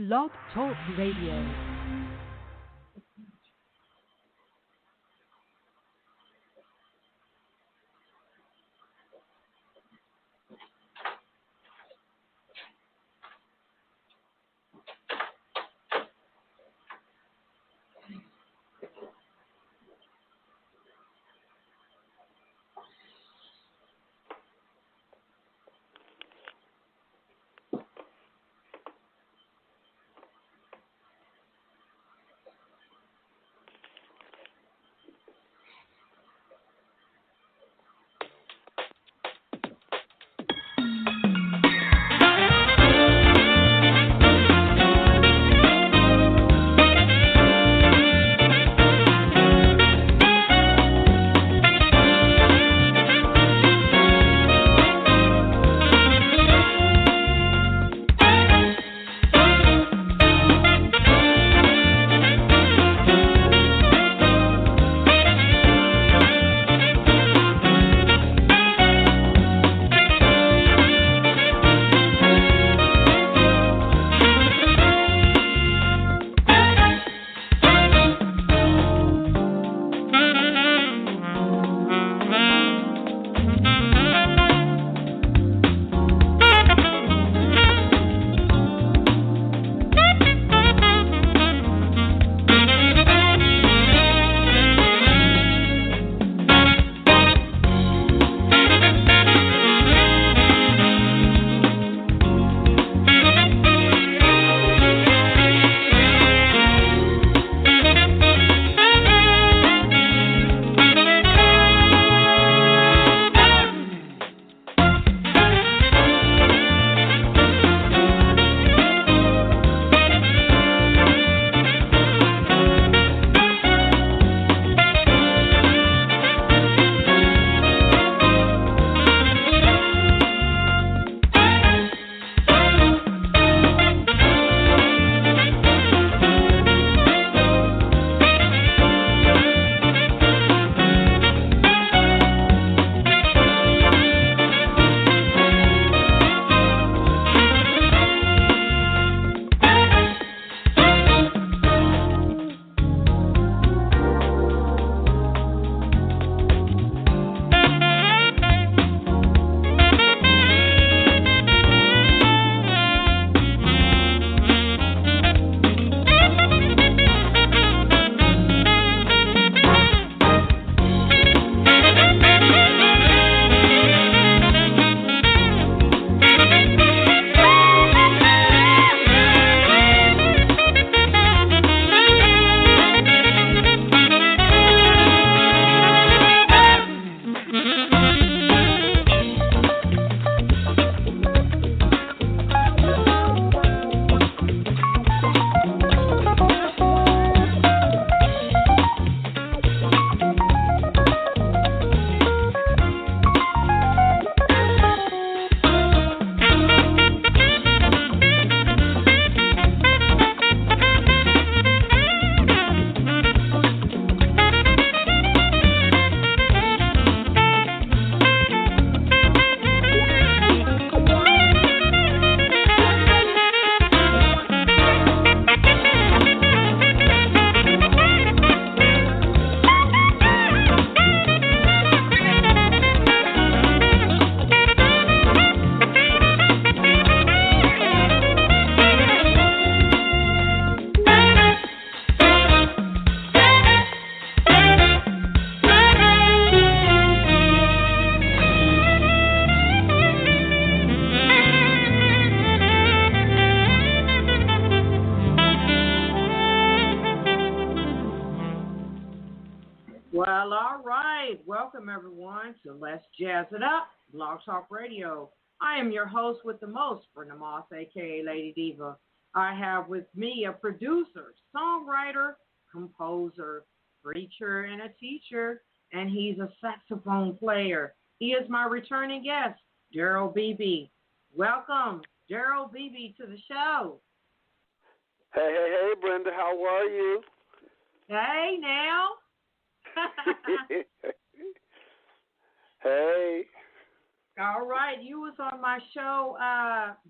Blog Talk Radio. Well, all right. Welcome, everyone, to Let's Jazz It Up, Blog Talk Radio. I am your host with the most, Brenda Moss, a.k.a. Lady Diva. I have with me a producer, songwriter, composer, preacher, and a teacher, and he's a saxophone player. He is my returning guest, Daryl Beebe. Welcome, Daryl Beebe, to the show. Hey, Brenda, how are you? Hey, now. Hey. All right, you was on my show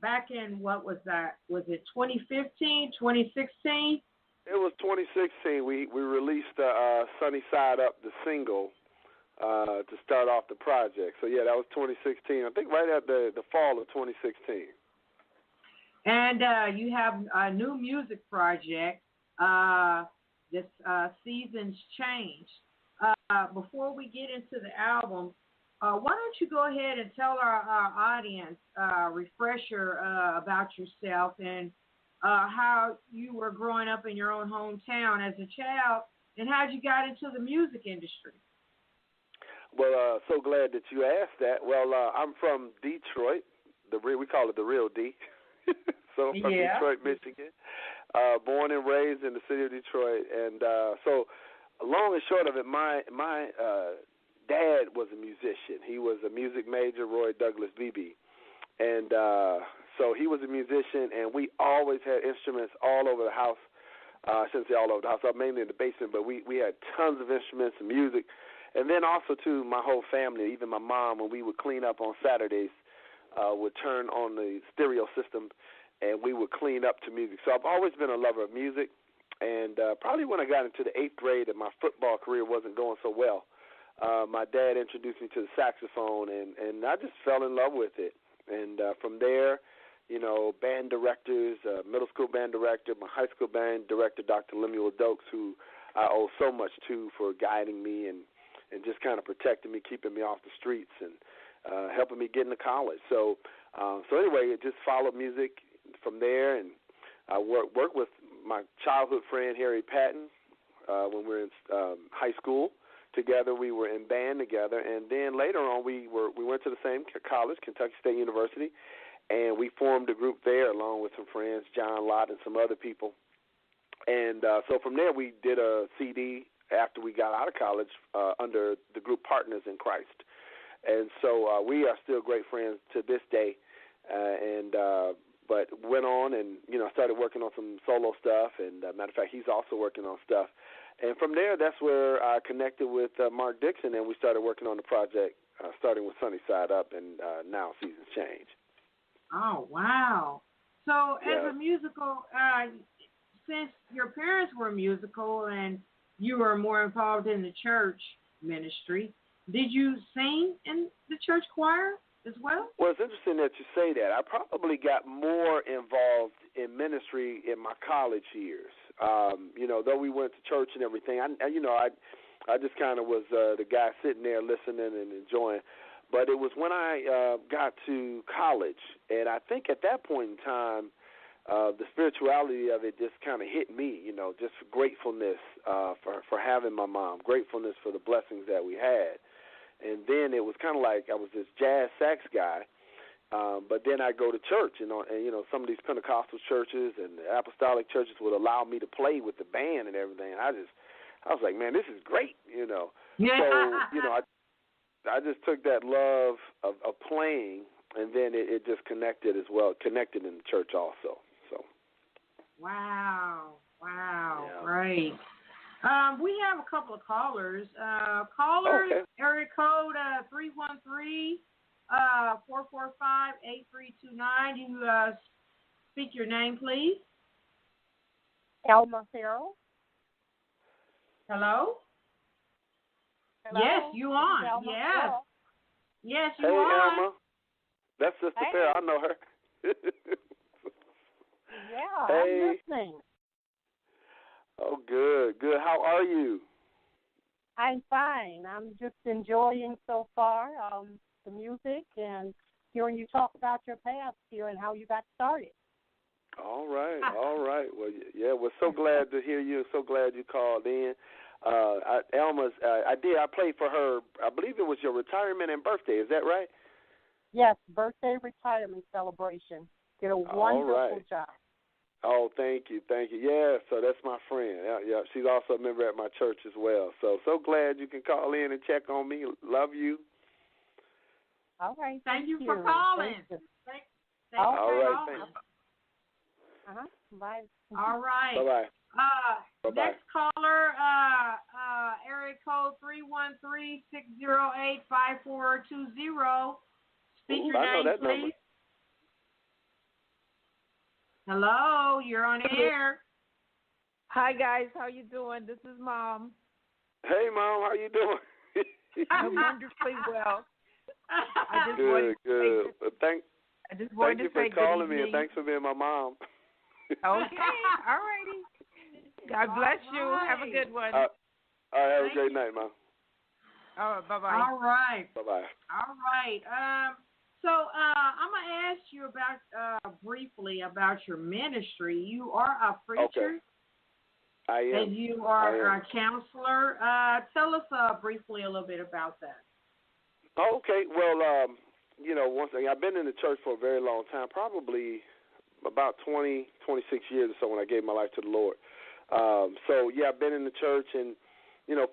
back in, what was that? Was it 2015, 2016? It was 2016. We released Sunny Side Up, the single, to start off the project. So yeah, that was 2016. I think right at the fall of 2016. And you have a new music project. This Seasons Change. Before we get into the album, why don't you go ahead and tell our audience refresher about yourself and how you were growing up in your own hometown as a child and how you got into the music industry. Well, so glad that you asked that. Well, I'm from Detroit. We call it the real D. So I'm from Detroit, Michigan. Born and raised in the city of Detroit, and so long and short of it, my dad was a musician. He was a music major, Roy Douglas Beebe, and so he was a musician, and we always had instruments all over the house. I shouldn't say all over the house, mainly in the basement, but we had tons of instruments and music. And then also, too, my whole family, even my mom, when we would clean up on Saturdays, would turn on the stereo system, and we would clean up to music. So I've always been a lover of music, and probably when I got into the 8th grade and my football career wasn't going so well, my dad introduced me to the saxophone, and I just fell in love with it. And from there, you know, band directors, middle school band director, my high school band director, Dr. Lemuel Dokes, who I owe so much to for guiding me and just kind of protecting me, keeping me off the streets, and helping me get into college. So anyway, it just followed music from there, and I worked with my childhood friend Harry Patton when we were in high school together. We were in band together, and then later on we went to the same college, Kentucky State University, and we formed a group there along with some friends, John Lott and some other people. And so from there we did a CD after we got out of college under the group Partners in Christ. And so we are still great friends to this day, but went on and, you know, started working on some solo stuff, and matter of fact, he's also working on stuff. And from there, that's where I connected with Mark Dixon, and we started working on the project, starting with Sunny Side Up, and now Seasons Change. Oh, wow. So as a musical, since your parents were musical and you were more involved in the church ministry, did you sing in the church choir as well? Well, it's interesting that you say that. I probably got more involved in ministry in my college years. You know, though we went to church and everything, I just kind of was the guy sitting there listening and enjoying. But it was when I got to college, and I think at that point in time, the spirituality of it just kind of hit me, you know, just gratefulness for having my mom, gratefulness for the blessings that we had. And then it was kind of like I was this jazz sax guy, but then I go to church, and some of these Pentecostal churches and the apostolic churches would allow me to play with the band and everything. And I was like, man, this is great, you know. Yeah. So, you know, I just took that love of playing, and then it just connected as well, connected in the church also. So. Wow. Yeah. Great. We have a couple of callers. Area code 313-445-8329. You speak your name, please. Elma Farrell. Hello? Hello? Yes, you on. Elma Yes. Farrell. Yes, you Hey, on. Elma. That's Sister Hey. Farrell. I know her. Yeah, Hey. I'm listening. Oh, good. How are you? I'm fine. I'm just enjoying so far the music and hearing you talk about your past here and how you got started. All right. Well, yeah, we're so glad to hear you. So glad you called in. Elma's, I played for her, I believe it was your retirement and birthday. Is that right? Yes, birthday retirement celebration. Did a wonderful job. Oh, thank you. Yeah, so that's my friend. Yeah, she's also a member at my church as well. So glad you can call in and check on me. Love you. All right. Thank you for calling. Thank you. Thank you All for right, calling. thank you. Bye. All right. Bye-bye. Bye-bye. Next caller, area code 313-608-5420. Speak your name, please. Number. Hello, you're on air. Hi, guys. How you doing? This is Mom. Hey, Mom. How you doing? I'm wonderfully well. Good. Thank you for calling me, and evening. thanks for being my mom. Okay. All righty. God bless you. Have a good one. All right. Have a great night, Mom. All right. Bye-bye. All right. Bye-bye. All right. So I'm going to ask you about briefly about your ministry. You are a preacher. Okay. I am. And you are a counselor. Tell us briefly a little bit about that. Okay. Well, once again, I've been in the church for a very long time, probably about 20, 26 years or so when I gave my life to the Lord. I've been in the church and,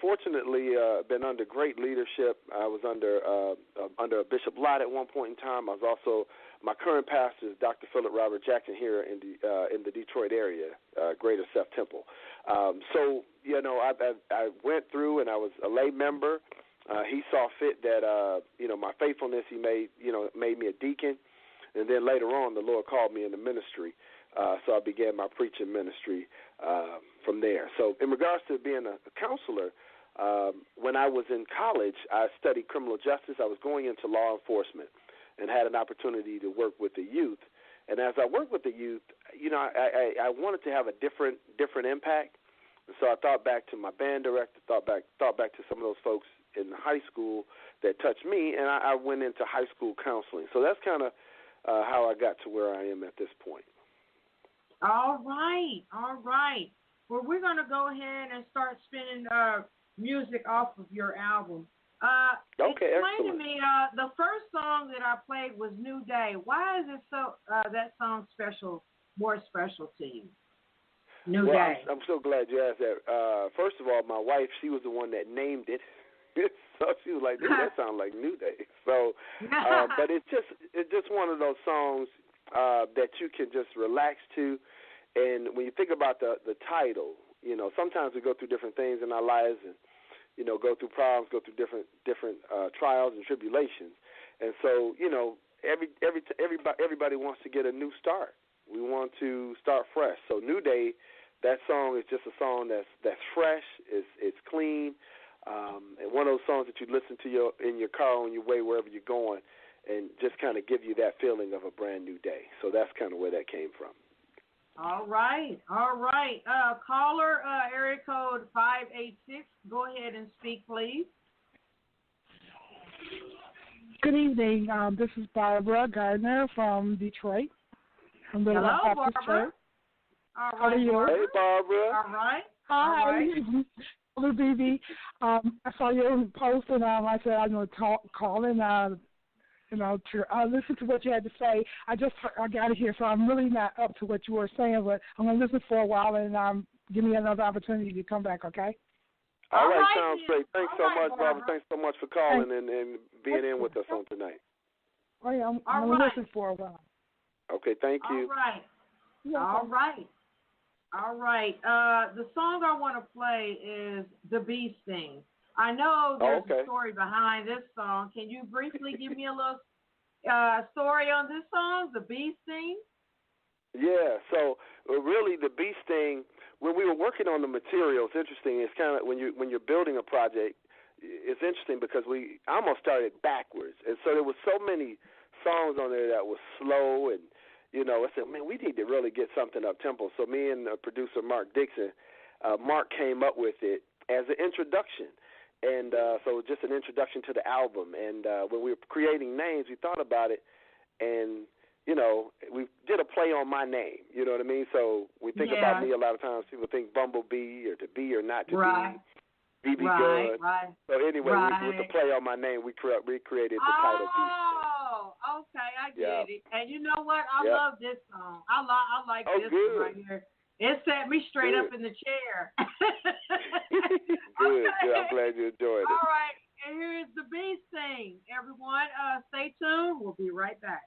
fortunately, been under great leadership. I was under Bishop Lott at one point in time. I was also, my current pastor is Dr. Philip Robert Jackson here in the Detroit area, Greater Seth Temple. I went through and I was a lay member. He saw fit that, my faithfulness, he made me a deacon. And then later on, the Lord called me into ministry. So I began my preaching ministry from there. So in regards to being a counselor, when I was in college, I studied criminal justice. I was going into law enforcement and had an opportunity to work with the youth. And as I worked with the youth, I wanted to have a different impact. And so I thought back to my band director, thought back to some of those folks in high school that touched me, and I went into high school counseling. So that's kind of how I got to where I am at this point. All right. Well, we're going to go ahead and start spinning music off of your album. Okay, explain excellent. to me, the first song that I played was New Day. Why is it so that song more special to you? New Day. I'm so glad you asked that. First of all, my wife, she was the one that named it. So she was like, that sounds like New Day. So, but it's just one of those songs that you can just relax to. And when you think about the title, sometimes we go through different things in our lives and, go through problems, go through different trials and tribulations. And so, everybody wants to get a new start. We want to start fresh. So New Day, that song is just a song that's fresh, it's clean, and one of those songs that you listen to in your car on your way wherever you're going, and just kind of give you that feeling of a brand new day. So that's kind of where that came from. All right. Caller, area code 586. Go ahead and speak, please. Good evening. This is Barbara Gardner from Detroit. Hello, Barbara. Church. All right, how are you? Barbara. Hey, Barbara. All right. Hi. All right. Daryl Beebe. I saw your post and I said I'm going to call and listen to what you had to say. I got it here, so I'm really not up to what you were saying, but I'm going to listen for a while and give me another opportunity to come back, okay? All right, sounds great. Thanks so much, Barbara. Barbara. Thanks so much for calling and being in with us on tonight. Oh, yeah, I'm going to listen for a while. Okay, thank you. All right. Yeah. All right. The song I want to play is The Bee Sting. I know there's a story behind this song. Can you briefly give me a little story on this song, The Bee Sting? Yeah, so really the Bee Sting, when we were working on the material, it's interesting. It's kind of when you're building a project, it's interesting because we almost started backwards. And so there was so many songs on there that was slow and, I said, man, we need to really get something up-tempo. So me and producer Mark Dixon, Mark came up with it as an introduction. And so just an introduction to the album. And when we were creating names, we thought about it. And, we did a play on my name. You know what I mean? So we think about me a lot of times. People think Bumblebee or to be or not to be. BB Gun. Right. So anyway, with the play on my name, we recreated the title Bee Sting. Oh, okay, I get it. And you know what? I love this song. I like this one right here. It set me straight up in the chair. Good. I'm glad you enjoyed it. All right, and here is The Bee Sting. Everyone, stay tuned. We'll be right back.